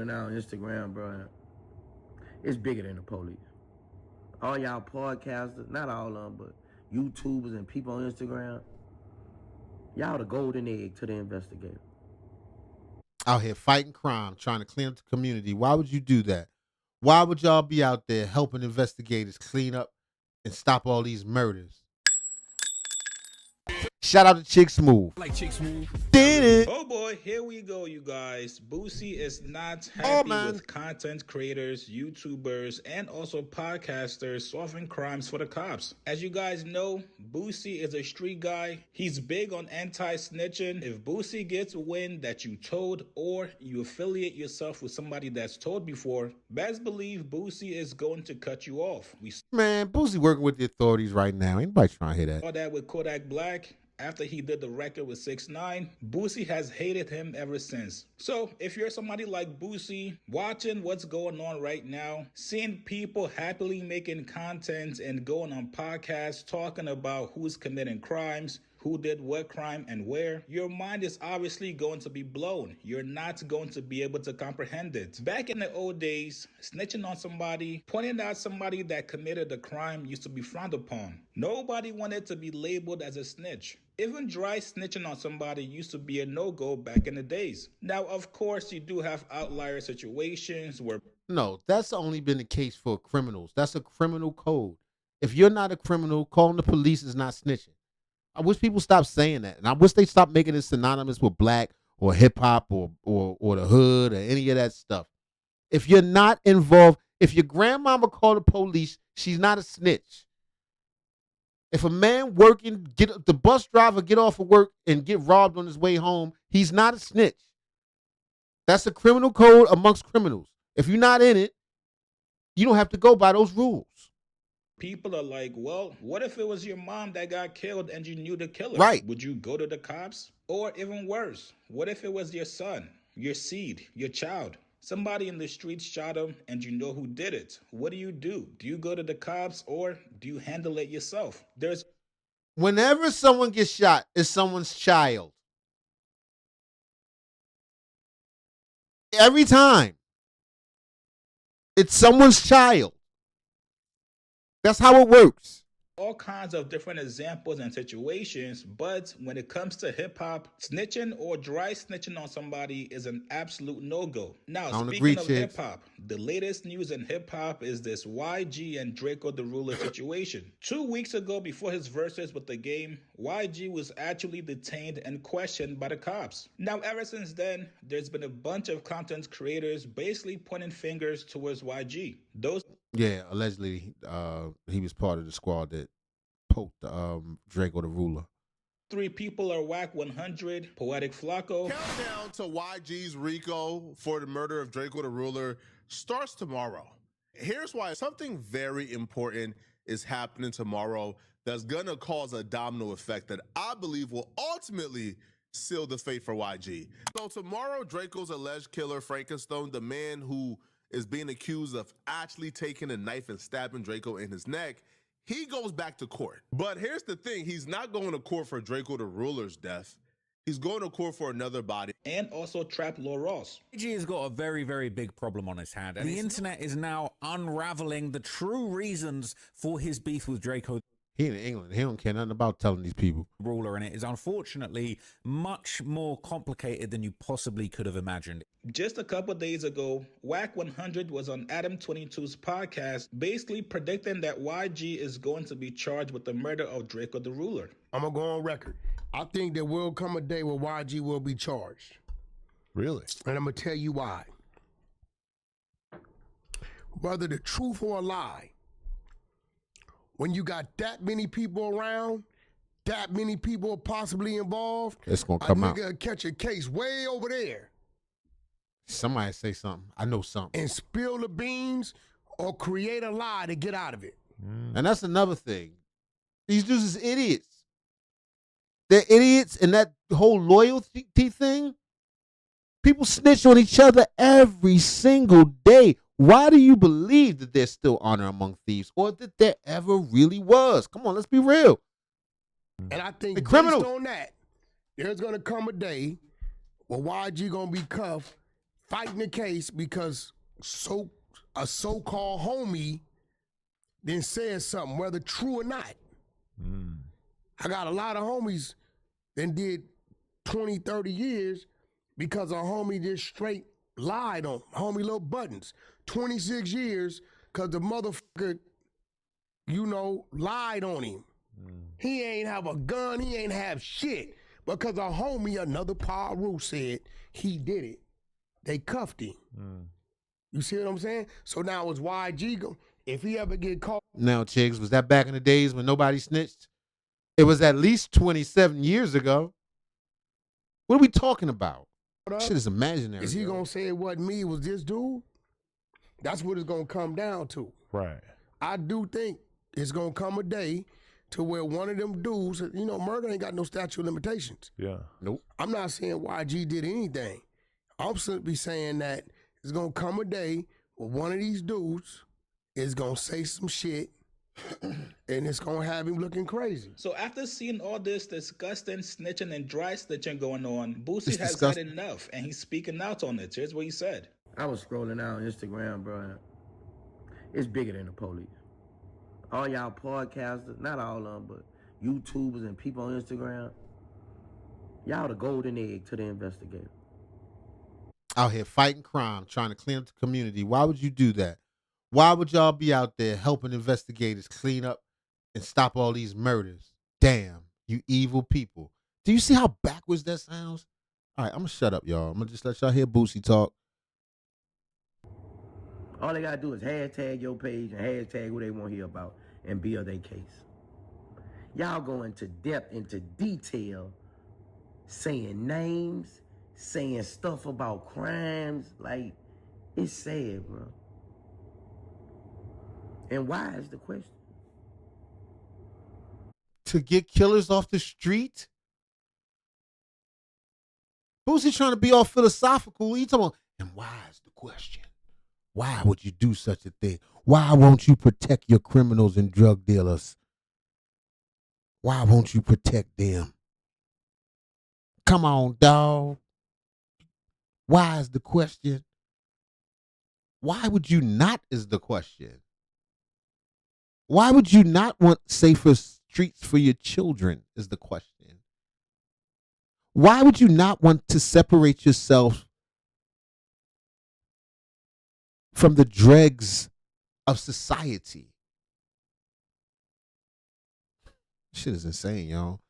now on Instagram, bro, it's bigger than the police. All y'all podcasters, not all of them, but YouTubers and people on Instagram, y'all the golden egg to the investigator. Out here fighting crime, trying to clean up the community. Why would you do that? Why would y'all be out there helping investigators clean up and stop all these murders? Shout out to Chick Smooth. Like Chick Smooth. Did it. Oh boy, here we go, you guys. Boosie is not happy with content creators, YouTubers, and also podcasters solving crimes for the cops. As you guys know, Boosie is a street guy. He's big on anti-snitching. If Boosie gets wind that you told or you affiliate yourself with somebody that's told before, best believe Boosie is going to cut you off. Man, Boosie working with the authorities right now. Ain't nobody trying to hear that. Saw that with Kodak Black. After he did the record with 6ix9ine, Boosie has hated him ever since. So if you're somebody like Boosie, watching what's going on right now, seeing people happily making content and going on podcasts talking about who's committing crimes, who did what crime and where, your mind is obviously going to be blown. You're not going to be able to comprehend it. Back in the old days, snitching on somebody, pointing out somebody that committed a crime used to be frowned upon. Nobody wanted to be labeled as a snitch. Even dry snitching on somebody used to be a no-go back in the days. Now, of course, you do have outlier situations where... No, that's only been the case for criminals. That's a criminal code. If you're not a criminal, calling the police is not snitching. I wish people stop saying that. And I wish they stop making it synonymous with black or hip-hop or the hood or any of that stuff. If you're not involved, if your grandmama called the police, she's not a snitch. If a man working, the bus driver get off of work and get robbed on his way home, he's not a snitch. That's a criminal code amongst criminals. If you're not in it, you don't have to go by those rules. People are like, well, what if it was your mom that got killed and you knew the killer? Right. Would you go to the cops? Or even worse, what if it was your son, your seed, your child? Somebody in the streets shot him and you know who did it. What do? Do you go to the cops or do you handle it yourself? Whenever someone gets shot, it's someone's child. Every time. It's someone's child. That's how it works. All kinds of different examples and situations, but when it comes to hip-hop, snitching or dry snitching on somebody is an absolute no-go. Now, speaking of hip-hop, the latest news in hip-hop is this YG and Drakeo the Ruler situation. 2 weeks ago, before his verses with The Game, YG was actually detained and questioned by the cops. Now, ever since then, there's been a bunch of content creators basically pointing fingers towards YG. Yeah, allegedly, he was part of the squad that poked Drakeo the Ruler. 3 people are whack 100, Poetic Flakko. Countdown to YG's RICO for the murder of Drakeo the Ruler starts tomorrow. Here's why. Something very important is happening tomorrow that's going to cause a domino effect that I believe will ultimately seal the fate for YG. So tomorrow, Draco's alleged killer, Frankenstone, the man who is being accused of actually taking a knife and stabbing Drakeo in his neck, he goes back to court. But here's the thing, he's not going to court for Drakeo the Ruler's death. He's going to court for another body. And also Trap Lil Ross. YG has got a very, very big problem on his hand. And the internet is now unraveling the true reasons for his beef with Drakeo. He in England. He don't care nothing about telling these people. Ruler, and it is unfortunately much more complicated than you possibly could have imagined. Just a couple days ago, Whack 100 was on Adam 22's podcast, basically predicting that YG is going to be charged with the murder of Drakeo the Ruler. I'm going to go on record. I think there will come a day where YG will be charged. Really? And I'm going to tell you why. Whether the truth or a lie, when you got that many people around, that many people possibly involved, it's going to come out. A nigga catch a case way over there. Somebody say something. I know something. And spill the beans or create a lie to get out of it. And that's another thing. These dudes is idiots. They're idiots, and that whole loyalty thing, people snitch on each other every single day. Why do you believe that there's still honor among thieves, or that there ever really was? Come on, let's be real. And I think the criminal based on that, there's going to come a day where YG going to be cuffed fighting the case because a so-called homie then said something, whether true or not. I got a lot of homies that did 20, 30 years because a homie just straight lied on homie Lil Buttons. 26 years because the motherfucker, lied on him. He ain't have a gun, he ain't have shit. Because a homie, another Paru, said he did it. They cuffed him. You see what I'm saying? So now it's YG. If he ever get caught. Now, Chiggs, was that back in the days when nobody snitched? It was at least 27 years ago. What are we talking about? Shit is imaginary. Is he going to say it wasn't me, it was this dude? That's what it's going to come down to. Right. I do think it's going to come a day to where one of them dudes, murder ain't got no statute of limitations. Yeah. Nope. I'm not saying YG did anything. I'm simply saying that it's going to come a day where one of these dudes is going to say some shit and it's going to have him looking crazy. So after seeing all this disgusting snitching and dry snitching going on, Boosie It's has disgusting. had enough and he's speaking out on it. Here's what he said. I was scrolling out on Instagram, bro. It's bigger than the police. All y'all podcasters, not all of them, but YouTubers and people on Instagram, y'all the golden egg to the investigator. Out here fighting crime, trying to clean up the community. Why would you do that? Why would y'all be out there helping investigators clean up and stop all these murders? Damn, you evil people. Do you see how backwards that sounds? All right, I'm going to shut up, y'all. I'm going to just let y'all hear Boosie talk. All they gotta do is hashtag your page and hashtag who they want to hear about and build their case. Y'all go into depth, into detail, saying names, saying stuff about crimes. Like, it's sad, bro. And why is the question? To get killers off the street? Boosie trying to be all philosophical. He talking about, and why is the question? Why would you do such a thing? Why won't you protect your criminals and drug dealers? Why won't you protect them? Come on, dog. Why is the question? Why would you not is the question? Why would you not want safer streets for your children is the question. Why would you not want to separate yourself from the dregs of society? Shit is insane, y'all.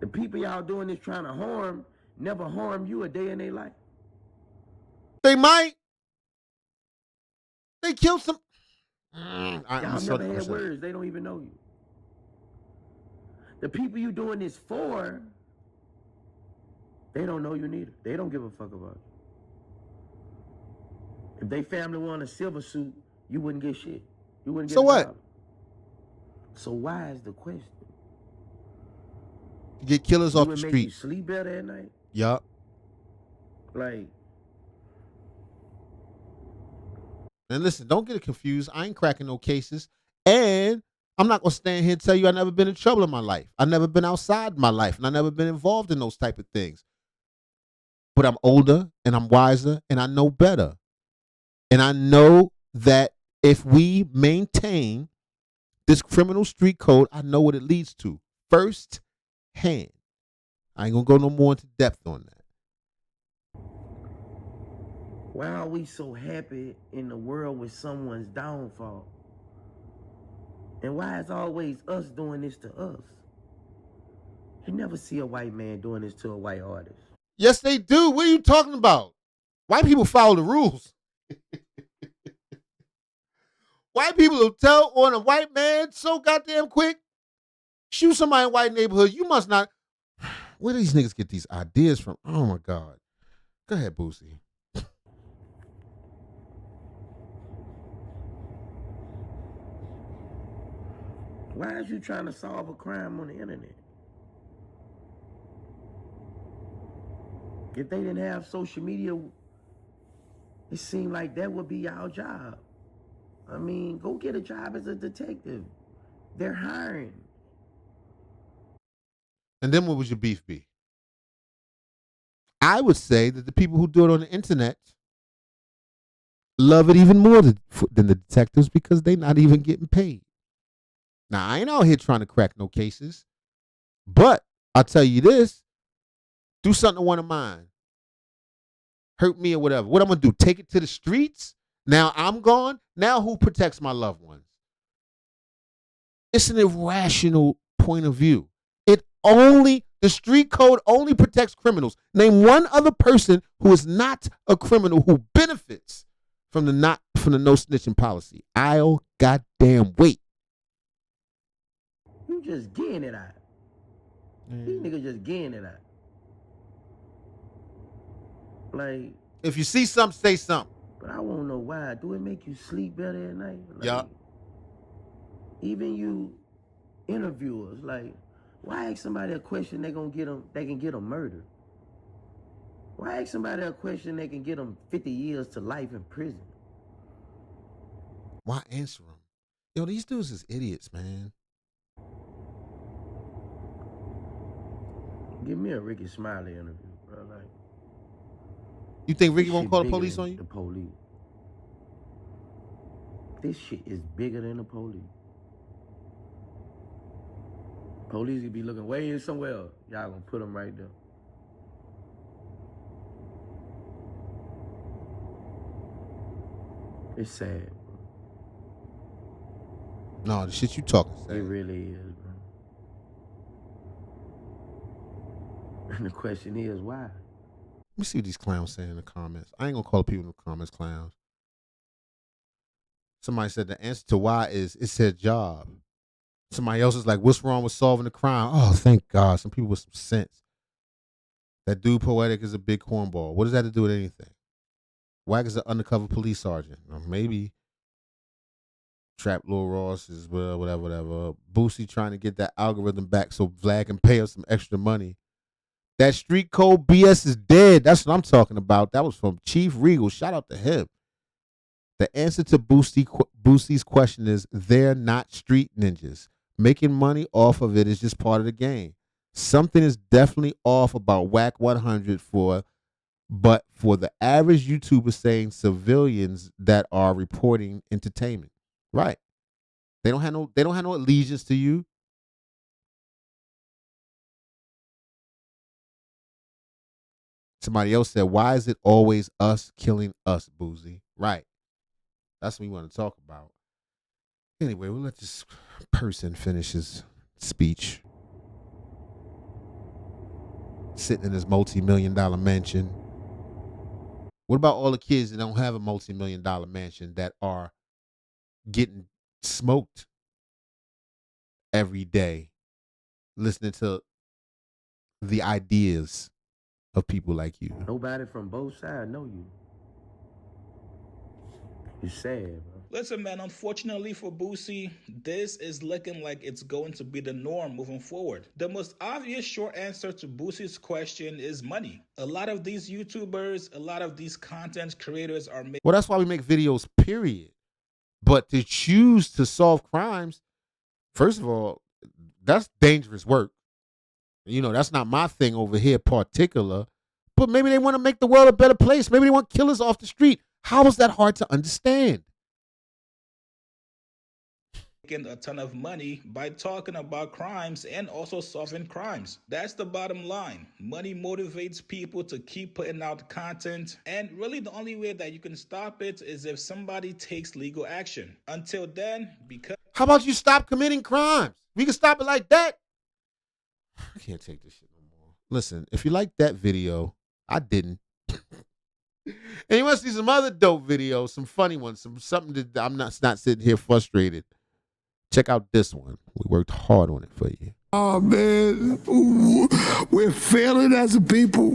The people y'all doing this trying to harm never harm you a day in their life. They might. They killed some. Y'all never had words. They don't even know you. The people you doing this for, they don't know you neither. They don't give a fuck about you. If they family wore a silver suit, you wouldn't get shit. You wouldn't get So what? $1. So why is the question? Get killers off the Would make you street. sleep better at night? Yup. Like, And listen, don't get it confused. I ain't cracking no cases. And I'm not going to stand here and tell you I never been in trouble in my life. I never been outside my life. And I never been involved in those type of things. But I'm older and I'm wiser and I know better. And I know that if we maintain this criminal street code, I know what it leads to. First hand. I ain't going to go no more into depth on that. why are we so happy in the world with someone's downfall? And why is always us doing this to us? You never see a white man doing this to a white artist. Yes, they do. What are you talking about? White people follow the rules. White people will tell on a white man so goddamn quick. Shoot somebody in a white neighborhood. You must not. Where do these niggas get these ideas from? Oh my God. Go ahead, Boosie. Why is you trying to solve a crime on the internet? If they didn't have social media, it seemed like that would be our job. I mean, go get a job as a detective. They're hiring. And then what would your beef be? I would say that the people who do it on the internet love it even more than the detectives because they're not even getting paid. Now, I ain't out here trying to crack no cases, but I'll tell you this, do something to one of mine, hurt me or whatever. What I'm going to do, take it to the streets? Now I'm gone? Now who protects my loved ones? It's an irrational point of view. The street code only protects criminals. Name one other person who is not a criminal who benefits from the no snitching policy. I'll goddamn wait. You just getting it out. These niggas just getting it out. Like, if you see something, say something. But I won't know why. Do it make you sleep better at night? Like, yeah. Even you interviewers, like, why ask somebody a question they can get them murdered? Why ask somebody a question they can get them 50 years to life in prison? Why answer them? Yo, these dudes is idiots, man. Give me a Ricky Smiley interview, bro. Like, you think Ricky won't call the police on you? The police. This shit is bigger than the police. Police could be looking way somewhere else. Y'all gonna put them right there. It's sad, bro. No, the shit you talking sad. It really is, bro. And the question is, why? Let me see what these clowns say in the comments. I ain't gonna call people in the comments clowns. Somebody said the answer to why is it's their job. Somebody else is like, what's wrong with solving the crime? Oh, thank God. Some people with some sense. That dude Poetic is a big cornball. What does that have to do with anything? Wack is an undercover police sergeant. Or maybe Trap Lil Ross is whatever. Boosie trying to get that algorithm back so Vlad can pay us some extra money. That street code BS is dead. That's what I'm talking about. That was from Chief Regal. Shout out to him. The answer to Boosie's question is they're not street ninjas. Making money off of it is just part of the game. Something is definitely off about Whack 100 but for the average YouTuber saying civilians that are reporting entertainment. Right. They don't have no allegiance to you. Somebody else said, why is it always us killing us, Boosie? Right. That's what we want to talk about. Anyway, we'll let this person finish his speech. Sitting in his multi-million-dollar mansion. What about all the kids that don't have a multi-million-dollar mansion that are getting smoked every day, listening to the ideas of people like you? Nobody from both sides know you. It's sad, bro. Listen, man, unfortunately for Boosie, this is looking like it's going to be the norm moving forward. The most obvious short answer to Boosie's question is money. A lot of these YouTubers, a lot of these content creators are making... Well, that's why we make videos, period. But to choose to solve crimes, first of all, that's dangerous work. You know, that's not my thing over here particular. But maybe they want to make the world a better place. Maybe they want killers off the street. How is that hard to understand? A ton of money by talking about crimes and also solving crimes. That's the bottom line. Money motivates people to keep putting out content, and really the only way that you can stop it is if somebody takes legal action. Until then, because... How about you stop committing crimes? We can stop it like that. I can't take this shit no more. Listen, if you like that video, I didn't. And you want to see some other dope videos, some funny ones, something that I'm not sitting here frustrated. Check out this one. We worked hard on it for you. Oh, man. Ooh, we're failing as a people.